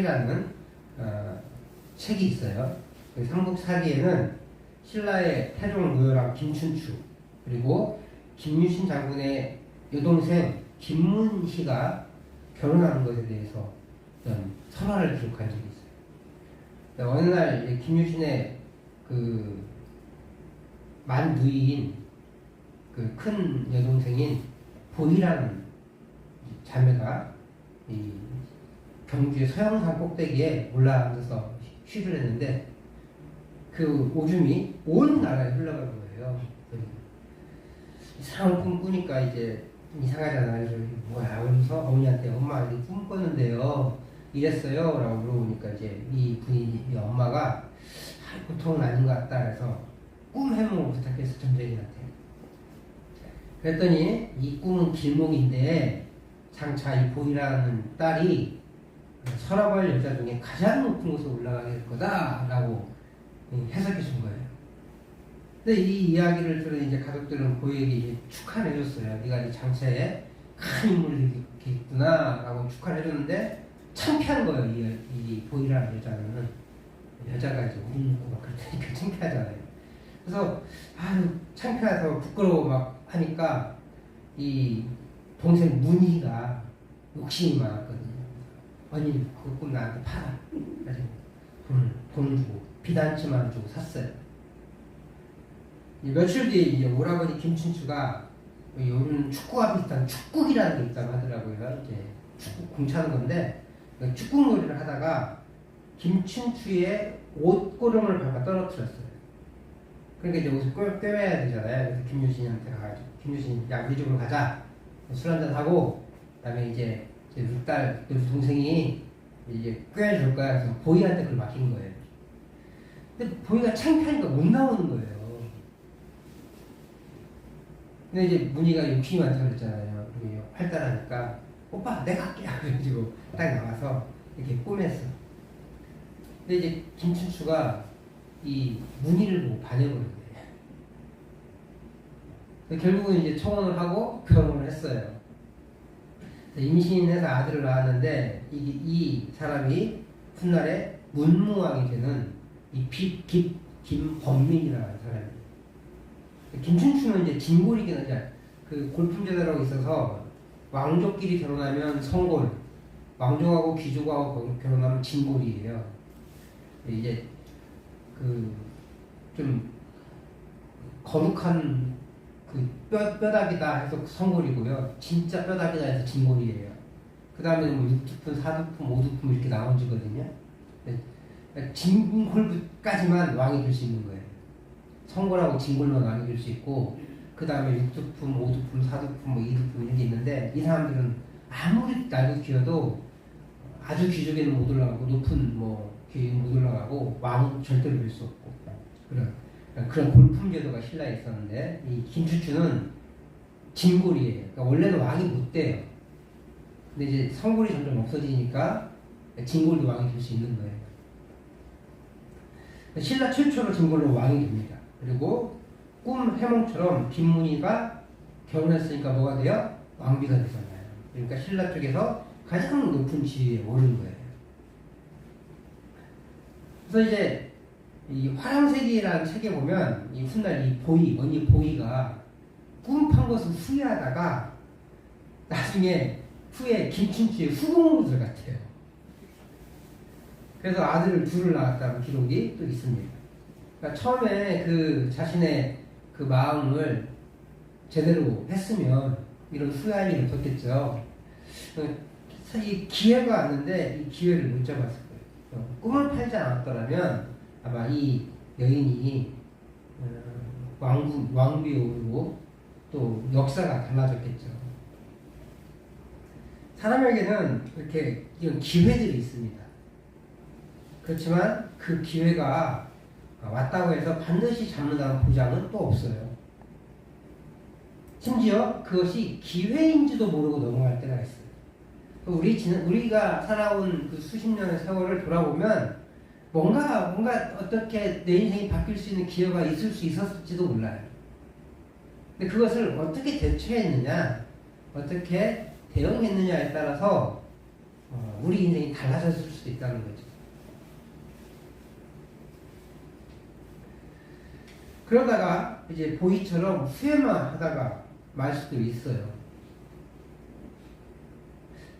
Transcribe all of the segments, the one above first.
사기라는 책이 있어요. 그 삼국사기에는 신라의 태종 노열왕 김춘추 그리고 김유신 장군의 여동생 김문희가 결혼하는 것에 대해서 설화를 기록한 적이 있어요. 어느 날 김유신의 그 만누이인 그 큰 여동생인 보희라는 자매가 이 경주의 서영산 꼭대기에 올라앉아서 쉬를 했는데 그 오줌이 온 나라에 흘러간 거예요. 이상한 꿈 꾸니까 이제 이상하잖아요. 그래서 뭐야? 그러면서 어머니한테 엄마 이꿈 꿨는데요. 이랬어요. 라고 물어보니까 이제 이 엄마가 보통은 아닌 것 같다. 그래서 꿈 해몽을 부탁해서 점쟁이한테. 그랬더니 이 꿈은 길몽인데 장차 이 보이라는 딸이 서라벌 여자 중에 가장 높은 곳에 올라가게 될 거다라고 해석해 준 거예요. 근데 이 이야기를 들은 이제 가족들은 보이에게 이제 축하를 해줬어요. 네가 이 장차에 큰 인물이 있구나라고 축하를 해줬는데 창피한 거예요. 이 보이라는 여자는 여자가 이제 울고 막 그러니까 창피하잖아요. 그래서 아유 창피해서 부끄러워 막 하니까 이 동생 문희가 욕심이 많았거든요. 언니 그 꿈 나한테 팔아. 그래서 돈을 주고 비단치만 주고 샀어요. 며칠 뒤에 이제 오라버니 김춘추가 요즘 축구와 비슷한 축구기라는 게 있다고 하더라고요. 이제 축구 공 차는 건데 축구놀이를 하다가 김춘추의 옷고름을 밟아 떨어뜨렸어요. 그러니까 이제 옷을 꿰매야 되잖아요. 그래서 김유신한테 가가지고 김유신 야 우리 집으로 가자. 술 한잔 하고 그다음에 이제 우리 딸 우리 동생이 이제 꿰줄 거야. 그래서 보이한테 그걸 맡긴 거예요. 근데 보이가 창피하니까 못 나오는 거예요. 근데 이제 문희가 욕심이 많다고 그랬잖아요. 활달하니까 오빠 내가 할게 그래가지고 딱 나와서 이렇게 꾸몄어. 근데 이제 김춘추가 이 문희를 보고 반해버린 거예요. 결국은 이제 청혼을 하고 결혼을 했어요. 임신해서 아들을 낳았는데 이 사람이 훗날에 문무왕이 되는 이 김범민이라는 사람이에요. 김춘추는 이제 진골이긴 하죠. 그 골품제도라고 있어서 왕족끼리 결혼하면 성골, 왕족하고 귀족하고 결혼하면 진골이에요. 이제 그 좀 거룩한 그 뼈다귀다 해서 성골이고요. 진짜 뼈다귀다 해서 진골이에요. 그 다음에 뭐 6두품, 4두품, 5두품 이렇게 나눠지거든요. 진골까지만 왕이 될 수 있는 거예요. 성골하고 진골만 왕이 될 수 있고 그 다음에 6두품, 5두품, 4두품, 뭐 2두품 이런 게 있는데 이 사람들은 아무리 날고 귀여도 아주 귀족에는 못 올라가고 높은 뭐 귀족에는 못 올라가고 왕은 절대로 될 수 없고 그런 골품 제도가 신라에 있었는데 이 김춘추는 진골이에요. 그러니까 원래는 왕이 못 돼요. 근데 이제 성골이 점점 없어지니까 진골도 왕이 될 수 있는 거예요. 신라 최초로 진골로 왕이 됩니다. 그리고 꿈 해몽처럼 김문희가 결혼했으니까 뭐가 돼요? 왕비가 되잖아요. 그러니까 신라 쪽에서 가장 높은 지위에 오른 거예요. 그래서 이제 이 화랑세기라는 책에 보면 이 훗날 이 언니 보이가 꿈 판 것을 후회하다가 나중에 후에 김춘추의 후궁으로 들어갔대요. 그래서 아들을 둘을 낳았다는 기록이 또 있습니다. 그러니까 처음에 그 자신의 그 마음을 제대로 했으면 이런 후회할 일이 없었겠죠. 이 기회가 왔는데 이 기회를 못 잡았을 거예요. 꿈을 팔지 않았더라면 아마 이 여인이 왕비로 또 역사가 달라졌겠죠. 사람에게는 이렇게 이런 기회들이 있습니다. 그렇지만 그 기회가 왔다고 해서 반드시 잡는다는 보장은 또 없어요. 심지어 그것이 기회인지도 모르고 넘어갈 때가 있어요. 우리가 살아온 그 수십 년의 세월을 돌아보면 뭔가 어떻게 내 인생이 바뀔 수 있는 기회가 있을 수 있었을지도 몰라요. 근데 그것을 어떻게 대처했느냐, 어떻게 대응했느냐에 따라서 우리 인생이 달라졌을 수도 있다는 거죠. 그러다가 이제 보이처럼 후회만 하다가 말 수도 있어요.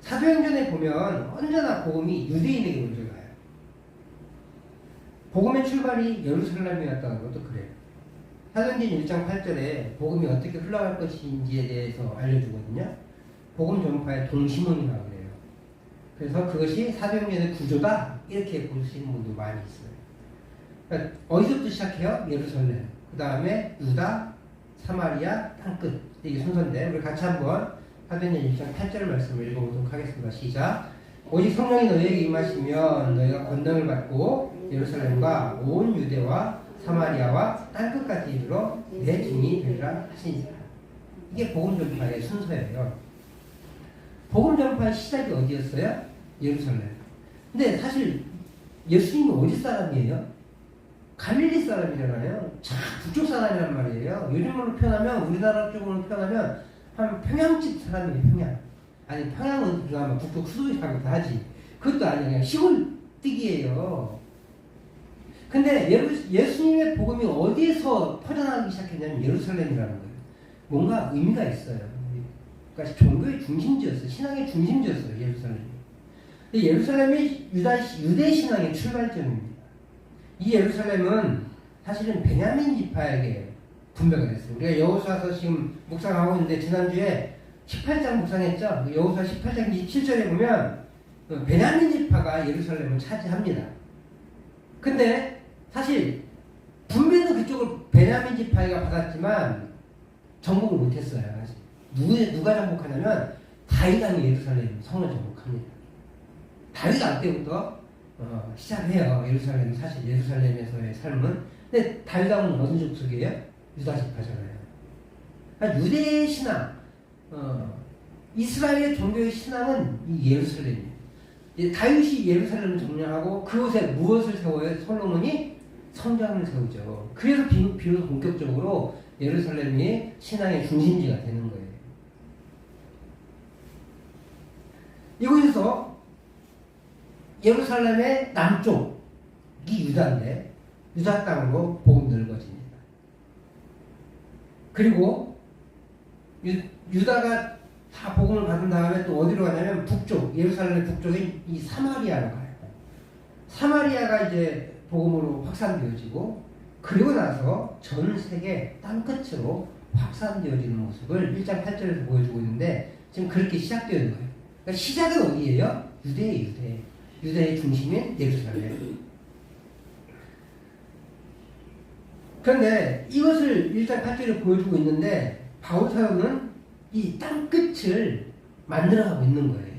사도행전에 보면 언제나 복음이 유대인에게 먼저 가요. 복음의 출발이 예루살렘이었다는 것도 그래요. 사도행전 1장 8절에 복음이 어떻게 흘러갈 것인지에 대해서 알려주거든요. 복음 전파의 동심원이라고 그래요. 그래서 그것이 사도행전의 구조다 이렇게 보시는 분도 많이 있어요. 그러니까 어디서부터 시작해요? 예루살렘, 그 다음에 유다, 사마리아, 땅끝, 이게 순서인데 우리 같이 한번 사도행전 1장 8절 말씀을 읽어보도록 하겠습니다. 시작. 오직 성령이 너희에게 임하시면 너희가 권능을 받고 예루살렘과 온 유대와 사마리아와 땅끝까지 이르러 내 증인이 되리라 하시니라. 이게 복음 전파의 순서예요. 복음 전파의 시작이 어디였어요? 예루살렘. 근데 사실 예수님은 어디 사람이에요? 갈릴리 사람이잖아요. 참 북쪽 사람이란 말이에요. 요즘으로 표현하면 우리나라 쪽으로 표현하면 한 평양집 사람이에요. 평양. 아니 평양은 그나마 북쪽 수도시라고 하지. 그것도 아니에요. 그냥 시골 뛰기예요. 근데 예수님의 복음이 어디에서 퍼져나가기 시작했냐면 예루살렘이라는 거예요. 뭔가 의미가 있어요. 그러니까 종교의 중심지였어요. 신앙의 중심지였어요. 예루살렘이. 예루살렘이 유대 신앙의 출발점입니다. 이 예루살렘은 사실은 베냐민 지파에게 분배가 됐어요. 우리가 여호수아서 지금 묵상하고 있는데 지난주에 18장 묵상했죠. 여호수아 18장 27절에 보면 베냐민 지파가 예루살렘을 차지합니다. 근데 사실 분배는 그쪽을 베냐민 지파가 받았지만 정복을 못했어요. 사실. 누가 정복하냐면 다윗 왕이 예루살렘 성을 정복합니다. 다윗 왕 때부터 시작해요. 예루살렘 사실 예루살렘에서의 삶은. 근데 다윗 왕은 어느 족속이에요? 유다 지파잖아요. 그러니까 유대의 신앙, 이스라엘의 종교의 신앙은 이 예루살렘이에요. 다윗이 예루살렘을 점령하고 그곳에 무엇을 세워요? 솔로몬이 성전을 세우죠. 그래서 비로소 본격적으로 예루살렘이 신앙의 중심지가 되는 거예요. 이곳에서 예루살렘의 남쪽이 유다인데 유다 땅으로 복음 넓어집니다. 그리고 유다가 다 복음을 받은 다음에 또 어디로 가냐면 북쪽, 예루살렘 북쪽에 이 사마리아로 가요. 사마리아가 이제 복음으로 확산되어지고 그리고 나서 전 세계 땅끝으로 확산되어지는 모습을 1장 8절에서 보여주고 있는데 지금 그렇게 시작되어 있는 거예요. 그러니까 시작은 어디예요? 유대예요, 유대. 유대의 중심인 예루살렘. 그런데 이것을 1장 8절에 보여주고 있는데 바울 사도는 이 땅끝을 만들어가고 있는 거예요.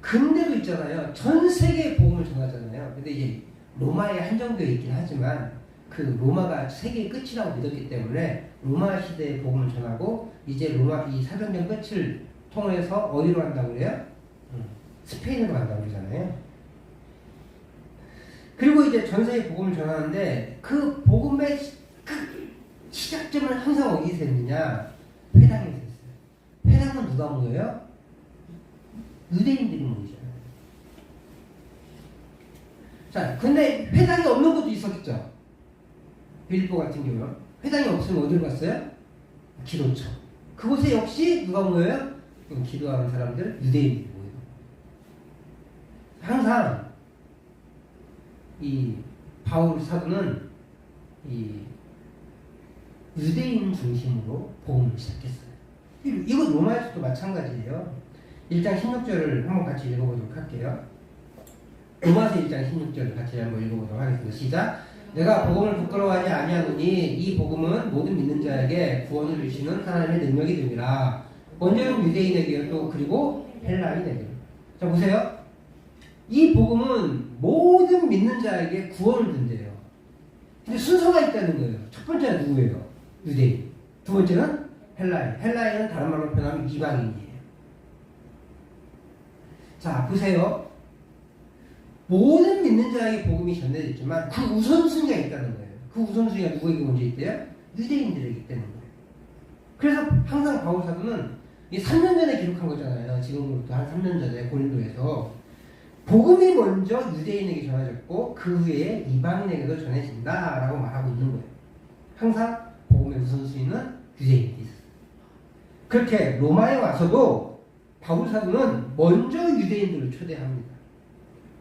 근데도 있잖아요. 전 세계에 복음을 전하잖아요. 근데 이제 로마에 한정되어 있긴 하지만 그 로마가 세계의 끝이라고 믿었기 때문에 로마 시대의 복음을 전하고 이제 로마 이 사도행전 끝을 통해서 어디로 간다고 그래요? 스페인으로 간다고 그러잖아요. 그리고 이제 전 세계 복음을 전하는데 그 복음의 그 시작점은 항상 어디서 했느냐? 회당에서 했어요. 회당은 누가 모여요? 유대인들이 모이잖아요. 자, 근데 회당이 없는 곳도 있었겠죠. 빌립보 같은 경우는 회당이 없으면 어디로 갔어요? 기도처. 그곳에 역시 누가 모여요? 기도하는 사람들, 유대인들이 모여요. 항상 이 바울 사도는 이 유대인 중심으로 복음을 시작했어요. 이거 로마에서도 마찬가지예요. 1장 16절을 한번 같이 읽어보도록 할게요. 로마서 1장 16절을 같이 한번 읽어보도록 하겠습니다. 시작. 내가 복음을 부끄러워하지 아니하노니 이 복음은 모든 믿는 자에게 구원을 주시는 하나님의 능력이 됨이라. 먼저는 유대인에게요, 또 그리고 헬라인에게요. 자 보세요. 이 복음은 모든 믿는 자에게 구원을 준대요. 근데 순서가 있다는 거예요. 첫 번째는 누구예요? 유대인. 두 번째는 헬라인. 헬라인은 다른 말로 표현하면 이방인이에요. 자 보세요. 모든 믿는 자에게 복음이 전해졌지만 그 우선순위가 있다는 거예요. 그 우선순위가 누구에게 먼저 있대요? 유대인들에게 있다는 거예요. 그래서 항상 바울 사도는 이 3년 전에 기록한 거잖아요. 지금으로부터 한 3년 전에 고린도에서 복음이 먼저 유대인에게 전해졌고 그 후에 이방인에게도 전해진다라고 말하고 있는 거예요. 항상 복음의 우선순위는 유대인이 있었어요. 그렇게 로마에 와서도 바울 사도는 먼저 유대인들을 초대합니다.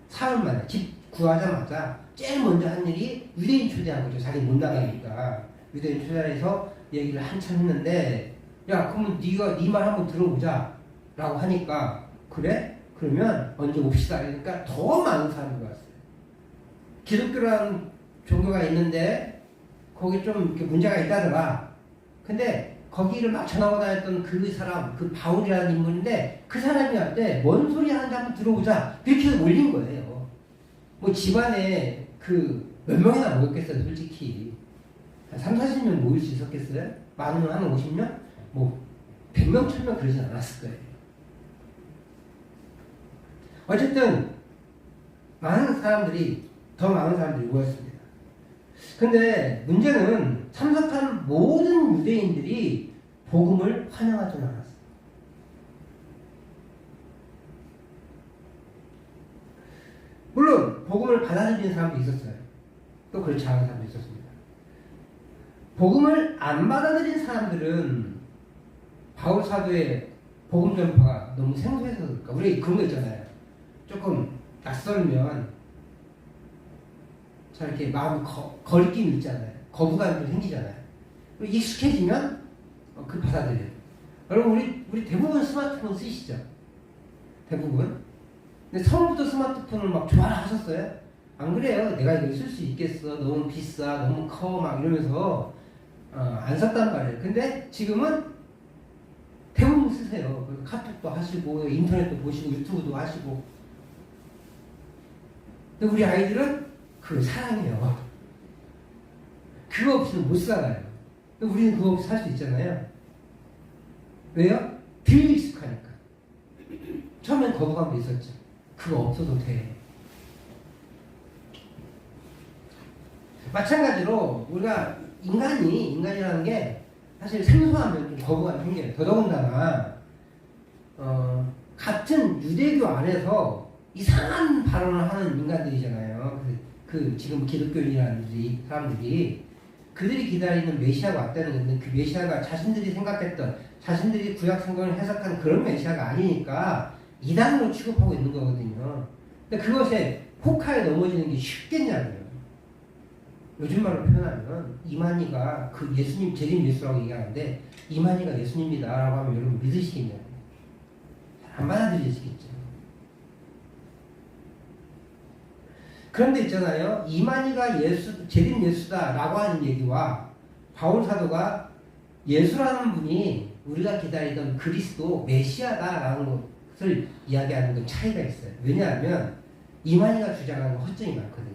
사흘 만에 집 구하자마자 제일 먼저 한 일이 유대인 초대한 거죠. 자기 못 나가니까 유대인 초대해서 얘기를 한참 했는데, 야 그러면 네가 네 말 한번 들어보자 라고 하니까, 그래? 그러면 언제 옵시다. 그러니까 더 많은 사람들이 왔어요. 기독교라는 종교가 있는데 거기 좀 이렇게 문제가 있다더라. 근데 거기를 막 전하고 다녔던 그 사람, 그 바울이라는 인물인데 그 사람이 왔대. 뭔 소리 하는지 한번 들어보자. 이렇게 해서 올린 거예요. 뭐 집안에 그 몇 명이나 모였겠어요, 솔직히. 한 3, 40명 모일 수 있었겠어요? 많으면 한 50명? 뭐 100명, 1000명 그러진 않았을 거예요. 어쨌든 더 많은 사람들이 모였습니다. 근데 문제는 참석한 모든 유대인들이 복음을 환영하지 않았어요. 물론 복음을 받아들이는 사람도 있었어요. 또 그렇지 않은 사람도 있었습니다. 복음을 안 받아들인 사람들은 바울 사도의 복음 전파가 너무 생소해서 그럴까? 우리 그런 거 있잖아요. 조금 낯설면 잘 이렇게 마음이 거리낌이 있잖아요. 거부감이 좀 생기잖아요. 익숙해지면 그 받아들여요. 여러분 우리 대부분 스마트폰 쓰시죠? 대부분. 근데 처음부터 스마트폰을 막 좋아하셨어요? 안 그래요. 내가 이걸 쓸 수 있겠어. 너무 비싸. 너무 커. 막 이러면서 안 썼단 말이에요. 근데 지금은 대부분 쓰세요. 카톡도 하시고 인터넷도 보시고 유튜브도 하시고. 근데 우리 아이들은 그걸 사랑해요. 그거 없이는 못 살아요. 근데 우리는 그거 없이 살 수 있잖아요. 왜요? 덜 익숙하니까. 처음엔 거부감도 있었죠. 그거 없어도 돼. 마찬가지로 우리가 인간이라는 게 사실 생소하면 좀 거부감이 생겨요. 더더군다나 같은 유대교 안에서 이상한 발언을 하는 인간들이잖아요. 그 지금 기독교인이라는 사람들이 그들이 기다리는 메시아가 왔다는 건데, 그 메시아가 자신들이 생각했던, 자신들이 구약 성경을 해석한 그런 메시아가 아니니까 이단으로 취급하고 있는 거거든요. 근데 그것에 혹하에 넘어지는 게 쉽겠냐고요. 요즘 말로 표현하면 이만희가 그 예수님, 재림 예수라고 얘기하는데 이만희가 예수님이다 라고 하면 여러분 믿으시겠냐고요. 안 받아들이시겠죠. 그런데 있잖아요. 이만희가 재림 예수다 라고 하는 얘기와 바울 사도가 예수라는 분이 우리가 기다리던 그리스도 메시아다 라는 것을 이야기하는 건 차이가 있어요. 왜냐하면 이만희가 주장하는 건 허점이 많거든요.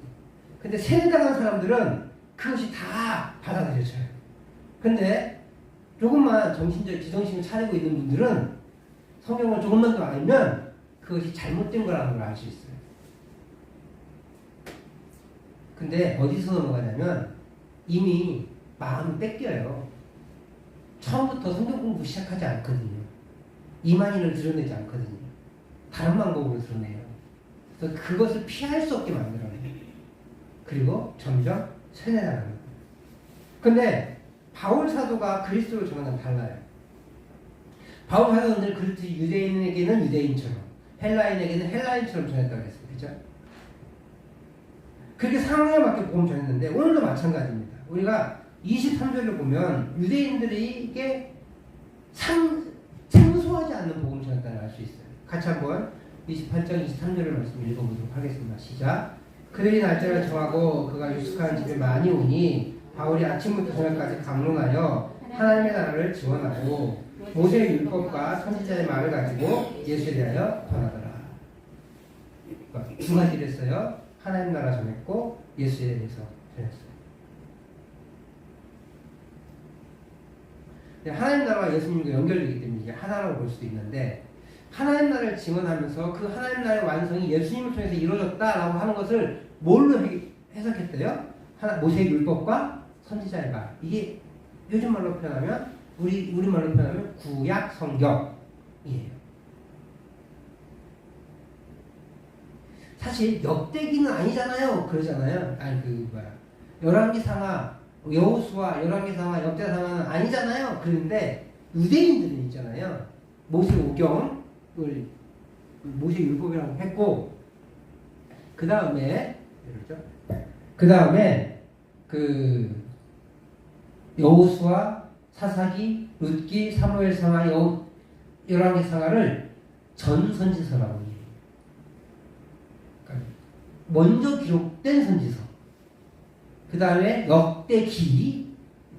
근데 세뇌당한 사람들은 그것이 다 받아들여져요. 근데 조금만 정신적 지정신을 차리고 있는 분들은 성경을 조금만 더 알면 그것이 잘못된 거라는 걸 알 수 있어요. 근데 어디서 넘어가냐면 이미 마음이 뺏겨요. 처음부터 성경 공부 시작하지 않거든요. 이만희를 드러내지 않거든요. 다른 방법으로 드러내요. 그래서 그것을 피할 수 없게 만들어내요. 그리고 점점 세뇌당하는 거예요. 근데 바울 사도가 그리스도를 전하는 건 달라요. 바울 사도는 늘 그리스도 유대인에게는 유대인처럼, 헬라인에게는 헬라인처럼 전했다고 했어요. 그죠? 그렇게 상황에 맞게 복음 전했는데 오늘도 마찬가지입니다. 우리가 23절을 보면 유대인들에게 생소하지 않는 복음 전했다는 걸 알 수 있어요. 같이 한번 28절, 23절을 말씀 읽어보도록 하겠습니다. 시작. 그들이 날짜를 정하고 그가 유숙하는 집에 많이 오니 바울이 아침부터 저녁까지 강론하여 하나님의 나라를 증언하고 모세의 율법과 선지자의 말을 가지고 예수에 대하여 전하더라. 두 가지를 했어요. 하나님 나라 전했고 예수에 대해서 전했어요. 하나님 나라와 예수님과 연결되기 때문에 이게 하나라고 볼 수도 있는데, 하나님 나라를 증언하면서 그 하나님 나라의 완성이 예수님을 통해서 이루어졌다라고 하는 것을 뭘로 해석했대요? 모세의 율법과 선지자의 말. 이게 요즘 말로 표현하면 우리 말로 표현하면 구약 성경. 사실 역대기는 아니잖아요. 그러잖아요. 열왕기상하, 여호수아, 열왕기상하, 역대상하는 아니잖아요. 그런데 유대인들은 있잖아요. 모세오경을 모세율법이라고 했고, 그 다음에 여호수아, 사사기, 룻기, 사무엘상하, 열왕기상하를 전선지서라고 해요. 그러니까 먼저 기록된 선지서. 그 다음에 역대기,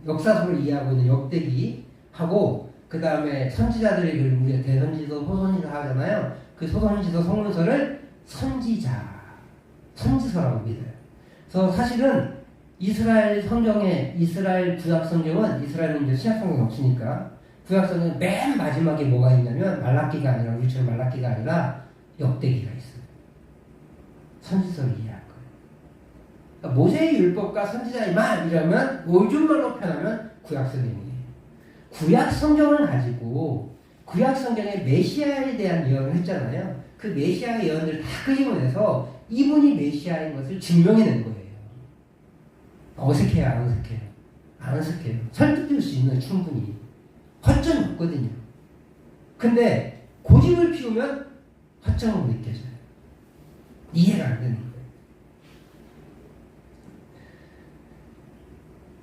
역사서를 이해하고 있는 역대기 하고, 그 다음에 선지자들이 우리가 대선지서, 소선지서 하잖아요. 그 소선지서, 성문서를 선지서라고 믿어요. 그래서 사실은 이스라엘 성경에, 이스라엘 구약 성경은, 이스라엘은 이제 신약 성경이 없으니까, 구약 성경은 맨 마지막에 뭐가 있냐면, 말라기가 아니라, 우리처럼 말라기가 아니라, 역대기가 있어요. 선지서를 이해할 거예요. 그러니까 모세의 율법과 선지자의 말, 이러면, 요즘말로 표현하면 구약 성경이에요. 구약 성경을 가지고, 구약 성경의 메시아에 대한 예언을 했잖아요. 그 메시아의 예언들을 다 끄집어내서, 이분이 메시아인 것을 증명해낸 거예요. 어색해요, 안 어색해요? 안 어색해요. 설득될 수 있는 충분히. 허점이 없거든요. 근데 고집을 피우면 허점으로 느껴져요. 이해가 안 되는 거예요.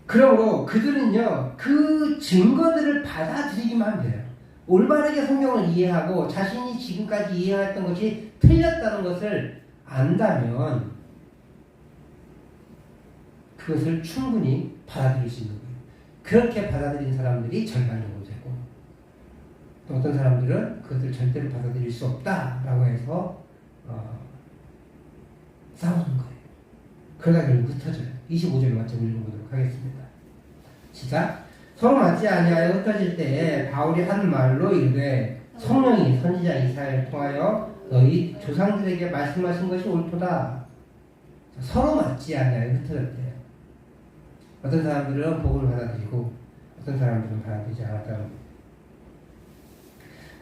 그러므로 그들은요, 그 증거들을 받아들이기만 하면 돼요. 올바르게 성경을 이해하고 자신이 지금까지 이해했던 것이 틀렸다는 것을 안다면 그것을 충분히 받아들일 수 있는 거예요. 그렇게 받아들인 사람들이 절반 정도 되고, 또 어떤 사람들은 그것을 절대로 받아들일 수 없다라고 해서 싸우는 거예요. 그러다 결국 흩어져요. 25절 말씀 읽어보도록 하겠습니다. 시작. 서로 맞지 아니하여 흩어질 때에 바울이 한 말로 이르되 성령이 선지자 이사야를 통하여 너희 조상들에게 말씀하신 것이 옳도다. 서로 맞지 아니하여 흩어졌대요. 어떤 사람들은 복음을 받아들이고 어떤 사람들은 받아들이지 않았다는 겁니다.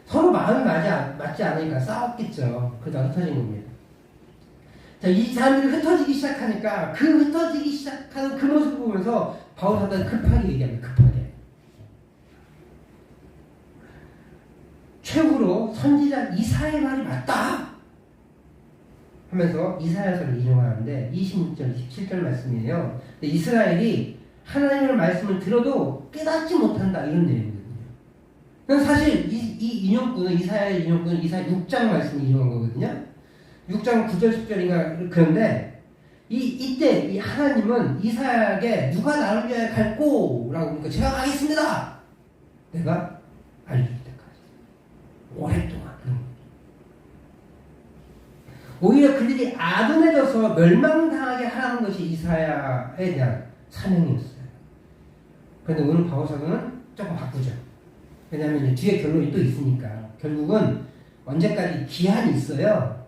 서로 마음이 맞지 않으니까 싸웠겠죠. 그러다 흩어진 겁니다. 자, 이 사람들이 흩어지기 시작하니까 그 흩어지기 시작하는 그 모습을 보면서 바울 사도는 급하게 얘기합니다. 급하게. 최후로 선지자 이사야의 말이 맞다 하면서 이사야서를 인용하는데 26절, 27절 말씀이에요. 이스라엘이 하나님의 말씀을 들어도 깨닫지 못한다 이런 내용이거든요. 사실 이 인용구는 이사야의 인용구는 이사야 6장 말씀을 인용한 거거든요. 6장 9절 10절인가 그런데 이때 이 하나님은 이사야에게 누가 나를 위하여 갈꼬? 라고 하니까 제가 가겠습니다. 내가 알려줄 때까지. 오랫동안. 오히려 그들이 아둔해져서 멸망당하게 하라는 것이 이사야에 대한 사명이었어요. 그런데 오늘 바울사도는 조금 바꾸죠. 왜냐하면 뒤에 결론이 또 있으니까. 결국은 언제까지 기한이 있어요.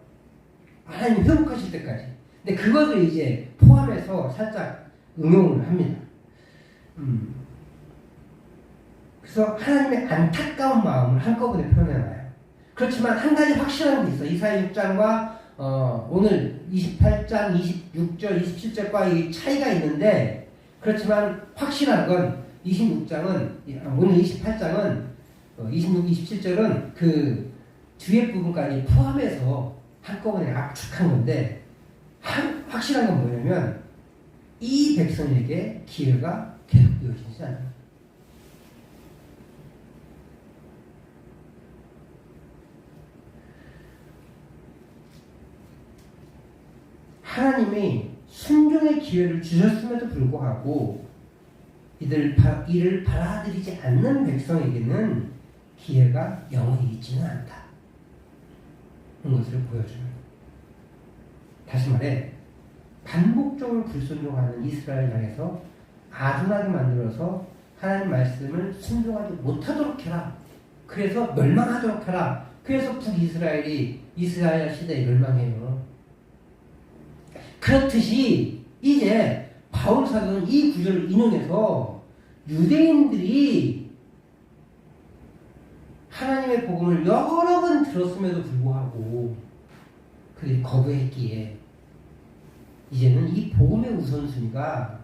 하나님 회복하실 때까지. 근데 그것을 이제 포함해서 살짝 응용을 합니다. 그래서 하나님의 안타까운 마음을 한꺼번에 표현해놔요. 그렇지만 한 가지 확실한 게 있어. 이사야 6장과 오늘 28장, 26절, 27절과 이 차이가 있는데, 그렇지만 확실한 건 26장은, 오늘 28장은, 26, 27절은 그 뒤에 부분까지 포함해서 한꺼번에 압축한 건데, 확실한 건 뭐냐면, 이 백성에게 기회가 계속 이어지지 않아요. 하나님이 순종의 기회를 주셨음에도 불구하고 이를 받아들이지 않는 백성에게는 기회가 영원히 있지는 않다. 이런 것을 보여줍니다. 다시 말해 반복적으로 불순종하는 이스라엘 향해서 아둔하게 만들어서 하나님 말씀을 순종하지 못하도록 해라. 그래서 멸망하도록 해라. 그래서 북이스라엘이 이스라엘 시대에 멸망해요. 그렇듯이 이제 바울 사도는 이 구절을 인용해서 유대인들이 하나님의 복음을 여러 번 들었음에도 불구하고 그들이 거부했기에 이제는 이 복음의 우선순위가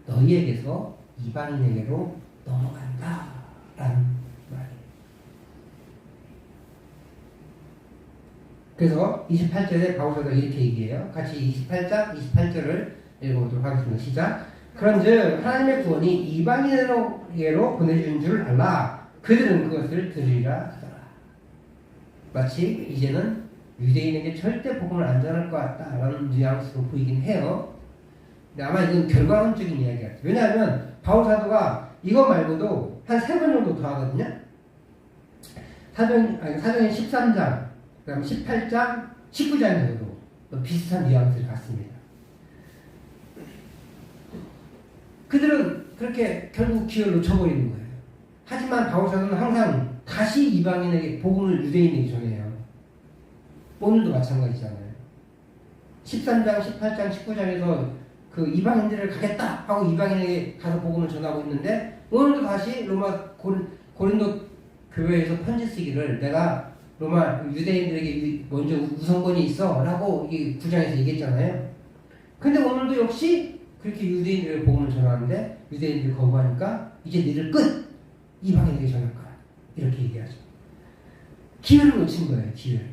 너희에게서 이방인에게로 넘어간다 라는 말이에요. 그래서 28절에 바울사도가 이렇게 얘기해요. 같이 28장 28절을 읽어보도록 하겠습니다. 시작. 그런즉 하나님의 구원이 이방인에게로 보내준 줄 알라. 그들은 그것을 들으리라 하더라. 마치 이제는 유대인에게 절대 복음을 안 전할 것 같다라는 뉘앙스로 보이긴 해요. 근데 아마 이건 결과론적인 이야기 같아요. 왜냐하면 바울사도가 이거 말고도 한 3번 정도 더 하거든요. 사도행 13장, 그 다음 18장, 19장에서도 비슷한 뉘앙스를 갖습니다. 그들은 그렇게 결국 기회를 놓쳐버리는 거예요. 하지만 바울사도는 항상 다시 이방인에게 복음을 유대인에게 전해요. 오늘도 마찬가지잖아요. 13장, 18장, 19장에서 그 이방인들을 가겠다 하고 이방인에게 가서 복음을 전하고 있는데 오늘도 다시 로마 고린도 교회에서 편지 쓰기를 내가 로마 유대인들에게 먼저 우선권이 있어 라고 9장에서 얘기했잖아요. 근데 오늘도 역시 그렇게 유대인들에게 복음을 전하는데 유대인들이 거부하니까 이제 너희들 끝! 이방인에게 전할 거야. 이렇게 얘기하죠. 기회를 놓친 거예요. 기회를.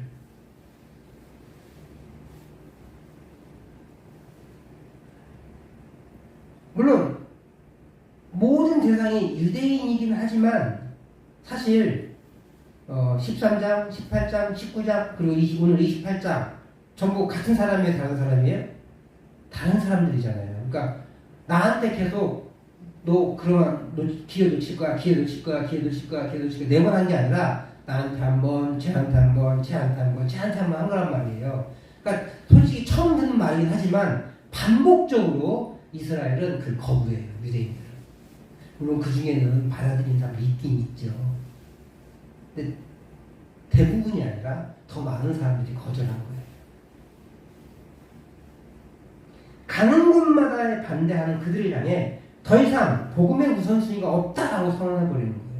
물론 모든 대상이 유대인이긴 하지만 사실 13장, 18장, 19장 그리고 오늘 28장 전부 같은 사람이에요? 다른 사람이에요? 다른 사람들이잖아요. 그러니까 나한테 계속 너 그러면 기회 놓칠 거야, 기회 놓칠 거야, 기회 놓칠 거야, 기회 놓칠 거야 네 번 한 게 아니라 나한테 한 번, 쟤한테 한 번, 쟤한테 한 번, 쟤한테 한 번 한 거란 말이에요. 그러니까 솔직히 처음 듣는 말이긴 하지만 반복적으로 이스라엘은 그 거부해요. 유대인들은. 물론 그 중에는 받아들인 사람이 있긴 있죠. 근데 대부분이 아니라 더 많은 사람들이 거절한 거예요. 가는 곳마다 반대하는 그들을 향해 더 이상 복음의 우선순위가 없다라고 선언해버리는 거예요.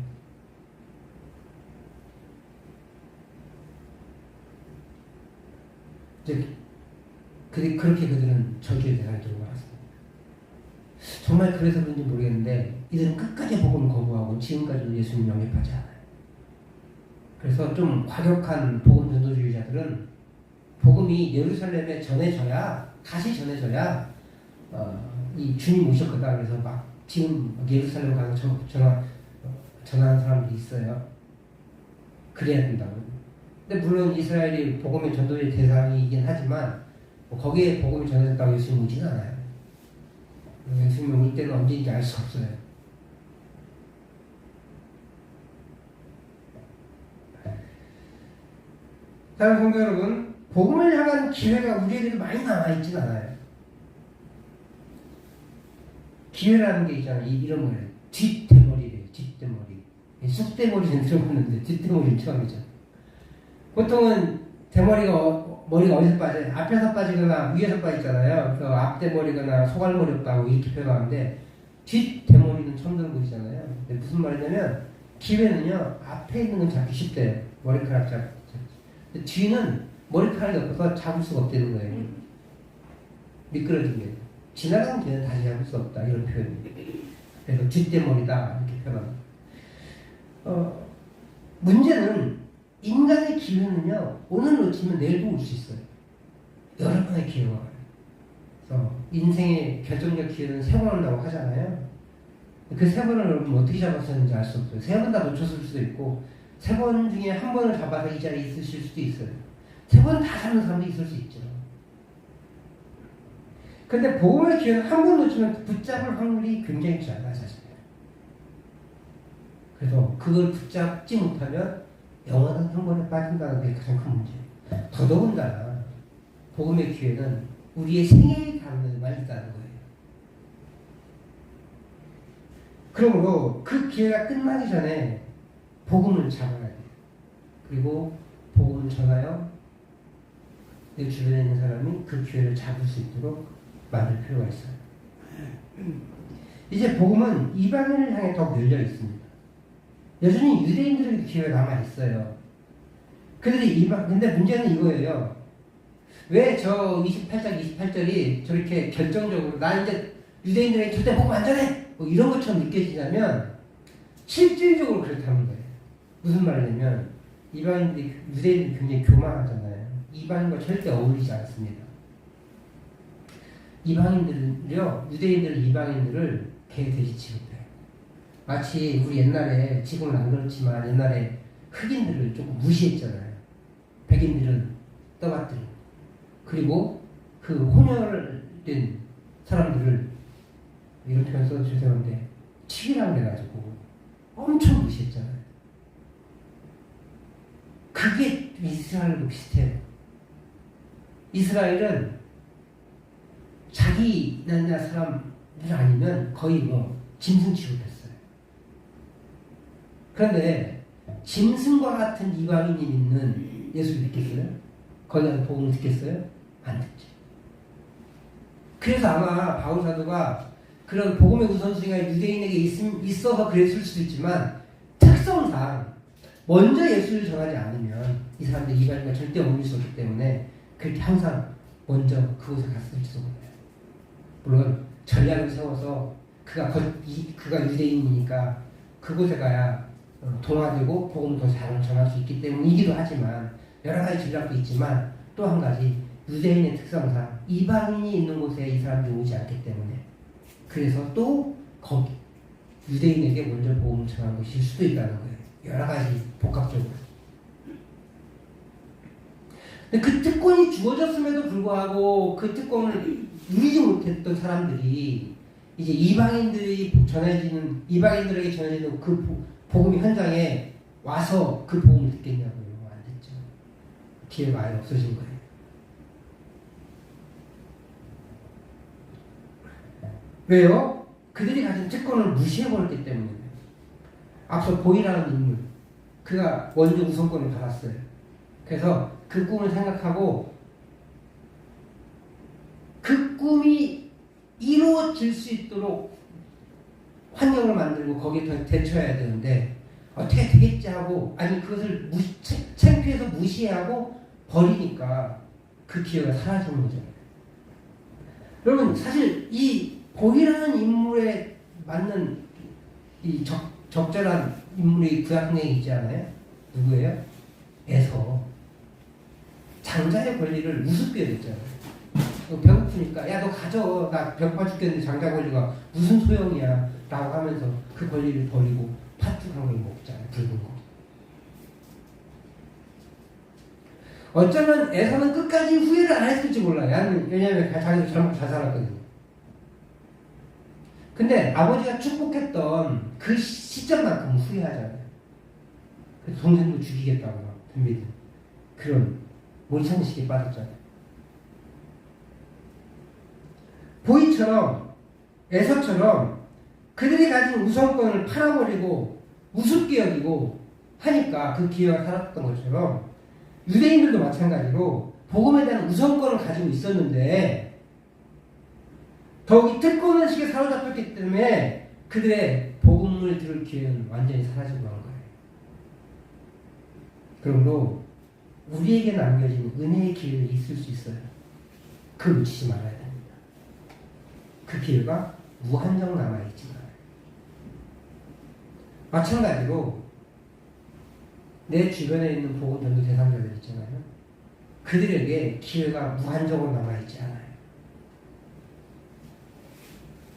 이제 그렇게 그들은 저주의 대상이 되고 말았습니다. 정말 그래서 그런지 모르겠는데 이들은 끝까지 복음을 거부하고 지금까지도 예수님 영입하지 않아요. 그래서 좀 과격한 복음 전도주의자들은 복음이 예루살렘에 전해져야 다시 전해져야 이 주님 오실 거다. 그래서 막 지금 예루살렘 가서 전하는 사람들이 있어요. 그래야 된다고. 근데 물론 이스라엘이 복음의 전도의 대상이긴 하지만 거기에 복음이 전해졌다고 예수님 오지는 않아요. 예수님 올 때는 언제인지 알 수 없어요. 사랑하는 성도 여러분, 복음을 향한 기회가 우리에게도 많이 남아있진 않아요. 기회라는 게 있잖아요. 이런 거예요. 뒷대머리래요. 뒷대머리. 쑥대머리는 들어봤는데 뒷대머리는 처음이죠. 보통은 머리가 어디서 빠져요? 앞에서 빠지거나 위에서 빠지잖아요. 그래서 앞대머리거나 소갈머리 없다고 이렇게 표현하는데 뒷대머리는 처음 들어보시잖아요. 근데 무슨 말이냐면 기회는요. 앞에 있는 건 잡기 쉽대요. 머리카락 잡기. 근데 뒤는 머리카락이 없어서 잡을 수가 없다는 거예요. 미끄러지게. 지나가는 뒤는 다시 잡을 수 없다. 이런 표현입니다. 그래서 뒷대머리다. 이렇게 표현합니다. 문제는 인간의 기회는요, 오늘 놓치면 내일도 올 수 있어요. 여러 번의 기회가 와요. 그래서 인생의 결정적 기회는 3번 온다고 하잖아요. 그 3번을 여러분 어떻게 잡았었는지 알 수 없어요. 3번 다 놓쳤을 수도 있고, 3번 중에 1번을 잡아서 이 자리에 있으실 수도 있어요. 3번 다 잡는 사람도 있을 수 있죠. 근데 복음의 기회는 1번 놓치면 붙잡을 확률이 굉장히 낮아져요. 그래서 그걸 붙잡지 못하면 영원한 형벌에 빠진다는 게 가장 큰 문제예요. 더더군다나 복음의 기회는 우리의 생애의 가운데만 있다는 거예요. 그러므로 그 기회가 끝나기 전에 복음을 잡아야 돼요. 그리고 복음을 전하여 내 주변에 있는 사람이 그 기회를 잡을 수 있도록 만들 필요가 있어요. 이제 복음은 이방인을 향해 더 열려 있습니다. 여전히 유대인들에게 기회가 남아있어요. 근데 문제는 이거예요. 왜 저 28절이 저렇게 결정적으로 나 이제 유대인들에게 절대 복음 안 전해! 뭐 이런 것처럼 느껴지냐면 실질적으로 그렇다는 거예요. 무슨 말이냐면 유대인들이 굉장히 교만하잖아요. 이방인과 절대 어울리지 않습니다. 유대인들은 이방인들을 개돼지 취급해요. 마치 우리 옛날에, 지금은 안 그렇지만 옛날에 흑인들을 조금 무시했잖아요. 백인들은 떠받들고, 그리고 그 혼혈된 사람들을, 이런 표현 써도 죄송한데, 칙이라고 해가지고 엄청 무시했잖아요. 그게 이스라엘도 비슷해요. 이스라엘은 자기 나라 사람들 아니면 거의 짐승 취급했어요. 그런데 짐승과 같은 이방인이 믿는 예수를 믿겠어요? 거기 가서 복음을 듣겠어요? 안 듣죠. 그래서 아마 바울 사도가 그런 복음의 우선순위가 유대인에게 있어서 그랬을 수도 있지만 특성상 먼저 예수를 전하지 않으면 이 사람들 이방인과 절대 어울릴 수 없기 때문에 그렇게 항상 먼저 그곳에 갔을지도 몰라요. 물론 전략을 세워서 그가 유대인이니까 그곳에 가야 동화되고 복음을 더 잘 전할 수 있기 때문이기도 하지만, 여러 가지 전략도 있지만 또 한 가지 유대인의 특성상 이방인이 있는 곳에 이 사람들이 오지 않기 때문에, 그래서 또 거기 유대인에게 먼저 복음을 전하는 것일 수도 있다는 거예요. 여러 가지 복합적으로. 근데 그 특권이 주어졌음에도 불구하고 그 특권을 누리지 못했던 사람들이 이제 이방인들에게 전해지는 그 복음 현장에 와서 그 복음을 듣겠냐고요. 안 듣죠. 기회가 아예 없어진 거예요. 왜요? 그들이 가진 특권을 무시해버렸기 때문이에요. 앞서 보이라는 인물, 그가 먼저 우선권을 받았어요. 그래서 그 꿈을 생각하고 그 꿈이 이루어질 수 있도록 환경을 만들고 거기에 대처해야 되는데 어떻게 되겠지 하고, 아니 그것을 창피해서 무시하고 버리니까 그 기회가 사라지는 거잖아요. 여러분, 사실 이 보이라는 인물에 맞는 이 적절한 인물이 구약성경에 있지 않아요? 누구예요? 에서. 장자의 권리를 우습게 여겼잖아요. 배고프니까 야 너 가져, 나 배고파 죽겠는데 장자 권리가 무슨 소용이야 라고 하면서 그 권리를 버리고 팥죽한 걸 먹잖아요. 붉은 거. 어쩌면 에서는 끝까지 후회를 안 했을지 몰라요. 왜냐하면 자기도 잘 살았거든요. 근데 아버지가 축복했던 그 시점만큼 후회하잖아요. 그래서 동생도 죽이겠다고 막 덤비는 그런 몰상식에 빠졌잖아요. 보이처럼, 에서처럼 그들이 가진 우선권을 팔아버리고 우습게 여기고 하니까 그 기회가 살았던 것처럼 유대인들도 마찬가지로 복음에 대한 우선권을 가지고 있었는데 더욱이 특권의식에 사로잡혔기 때문에 그들의 복음을 들을 기회는 완전히 사라지고 만 거예요. 그러므로 우리에게 남겨진 은혜의 기회가 있을 수 있어요. 그걸 놓치지 말아야 됩니다. 그 기회가 무한정 남아있지 말아요. 마찬가지로 내 주변에 있는 복음 전도 대상자들 있잖아요. 그들에게 기회가 무한정으로 남아있지 않아요.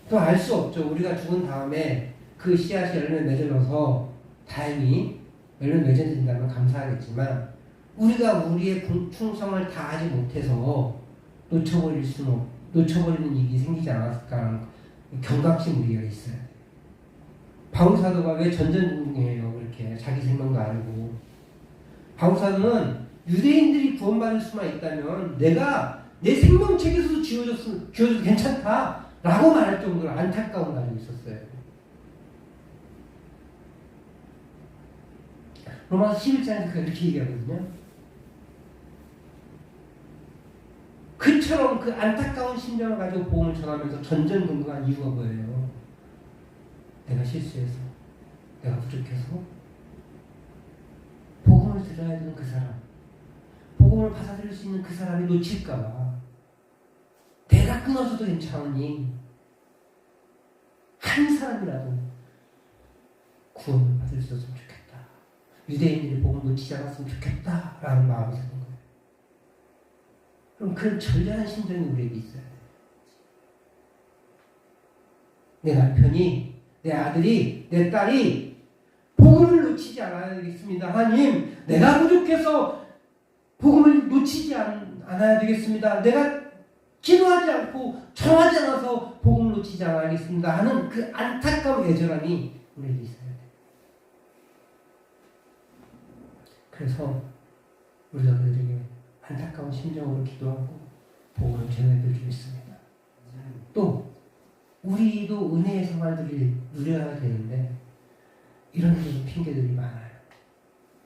또 알 수 없죠. 우리가 죽은 다음에 그 씨앗이 열매 맺어져서 다행히 열매 맺어진다면 감사하겠지만, 우리가 우리의 충성을 다하지 못해서 놓쳐버리는 일이 생기지 않았을까 하는 경각심 우리가 있어요. 바울 사도가 왜 전전긍긍해요? 그렇게 자기 생명도 아니고. 바울 사도는 유대인들이 구원받을 수만 있다면 내가 내 생명책에서도 지워져도 괜찮다 라고 말할 정도로 안타까운 가지고 있었어요. 로마서 11장에서 그렇게 얘기하거든요. 그처럼 그 안타까운 심정을 가지고 복음을 전하면서 전전긍긍한 이유가 뭐예요? 내가 실수해서, 내가 부족해서, 복음을 들어야 되는 그 사람, 복음을 받아들일 수 있는 그 사람이 놓칠까봐 내가 끊어져도 괜찮으니 한 사람이라도 구원을 받을 수 있었으면 좋겠다. 유대인들이 복음을 놓치지 않았으면 좋겠다 라는 마음이 드는 거예요. 그럼 그런 절절한 심정이 우리에게 있어야 돼요. 내 남편이, 내 아들이, 내 딸이 복음을 놓치지 않아야 되겠습니다. 하나님, 내가 부족해서 복음을 놓치지 않아야 되겠습니다. 내가 기도하지 않고 정하지 않아서 복음을 놓치지 않아야겠습니다 하는 그 안타까운 애절함이 우리에게 있어야 돼요. 그래서 우리가 그들에게 안타까운 심정으로 기도하고 복음을 전해드릴 수 있습니다. 또 우리도 은혜의 생활들을 누려야 되는데 이런 핑계들이 많아요.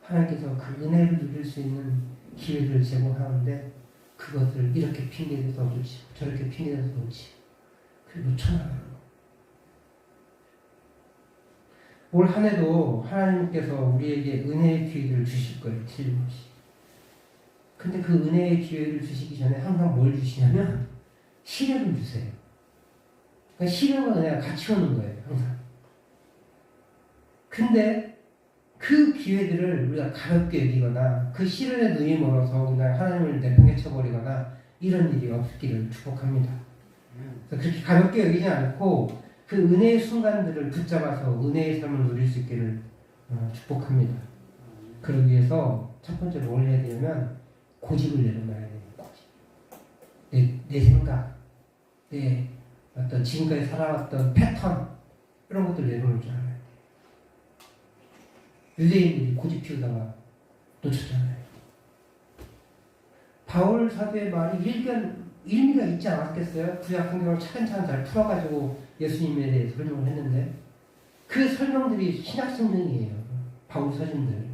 하나님께서 그 은혜를 누릴 수 있는 기회들을 제공하는데 그것을 이렇게 핑계대서 놓치고 저렇게 핑계대서 놓치고 그리고 놓쳐나가는 거. 올 한 해도 하나님께서 우리에게 은혜의 기회를 주실 거예요. 틀림없이. 근데 그 은혜의 기회를 주시기 전에 항상 뭘 주시냐면 시련을 주세요. 그러니까 시련과 은혜가 같이 오는 거예요. 항상. 근데 그 기회들을 우리가 가볍게 여기거나 그 시련에 눈이 멀어서 그냥 하나님을 내팽개쳐버리거나 이런 일이 없기를 축복합니다. 그래서 그렇게 가볍게 여기지 않고 그 은혜의 순간들을 붙잡아서 은혜의 삶을 누릴 수 있기를 축복합니다. 그러기 위해서 첫 번째 뭘 해야 되냐면 고집을 내려놔야 돼요. 내 생각, 내 어떤 지금까지 살아왔던 패턴 이런 것들 내려놓을 줄 알아야 돼요. 유대인들이 고집 피우다가 놓쳤잖아요. 바울 사도의 말이 일미가 있지 않았겠어요? 구약 성경을 차근차근 잘 풀어가지고 예수님에 대해 설명을 했는데 그 설명들이 신약 성경이에요. 바울 서신들.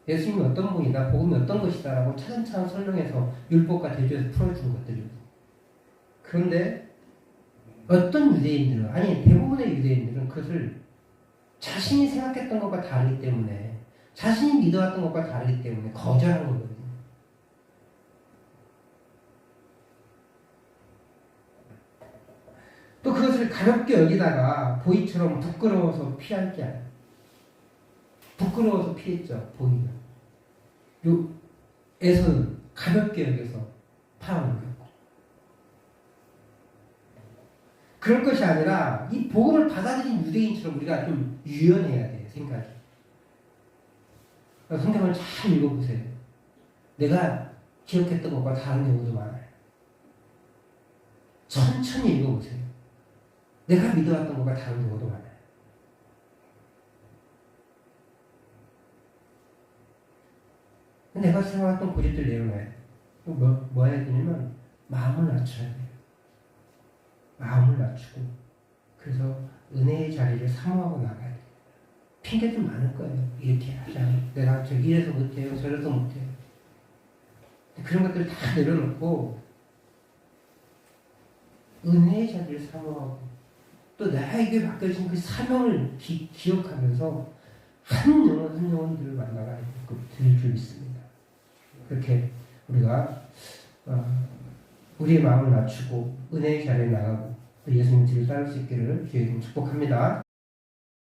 예수님이 어떤 분이다, 복음이 어떤 것이다 라고 차근차근 설명해서 율법과 대조해서 풀어주는 것들이거든요. 그런데 어떤 유대인들은, 아니 대부분의 유대인들은 그것을 자신이 생각했던 것과 다르기 때문에, 자신이 믿어왔던 것과 다르기 때문에 거절한 거거든요. 또 그것을 가볍게 여기다가 보이처럼 부끄러워서 피할 게 아니에요. 부끄러워서 피했죠. 보이는. 에서는 가볍게 여겨서 팔아넘겼고. 그럴 것이 아니라 이 복음을 받아들인 유대인처럼 우리가 좀 유연해야 돼요. 생각이. 성경을 잘 읽어보세요. 내가 기억했던 것과 다른 경우도 많아요. 천천히 읽어보세요. 내가 믿어왔던 것과 다른 경우도 많아요. 내가 생각했던 고집들 내려놔야 돼요. 뭐 해야 되냐면 마음을 낮춰야 돼요. 마음을 낮추고 그래서 은혜의 자리를 사모하고 나가야 돼요. 핑계도 많을 거예요. 이렇게 하자. 내가 이래서 못해요. 저래서 못해요. 그런 것들 다 내려놓고 은혜의 자리를 사모하고 또 나에게 맡겨진 그 사명을 기억하면서 한 영혼들을 만나가 드릴 줄 믿습니다. 그렇게 우리가 우리의 마음을 낮추고 은혜의 자리에 나가고 예수님 뒤를 따를 수 있기를 주님 축복합니다.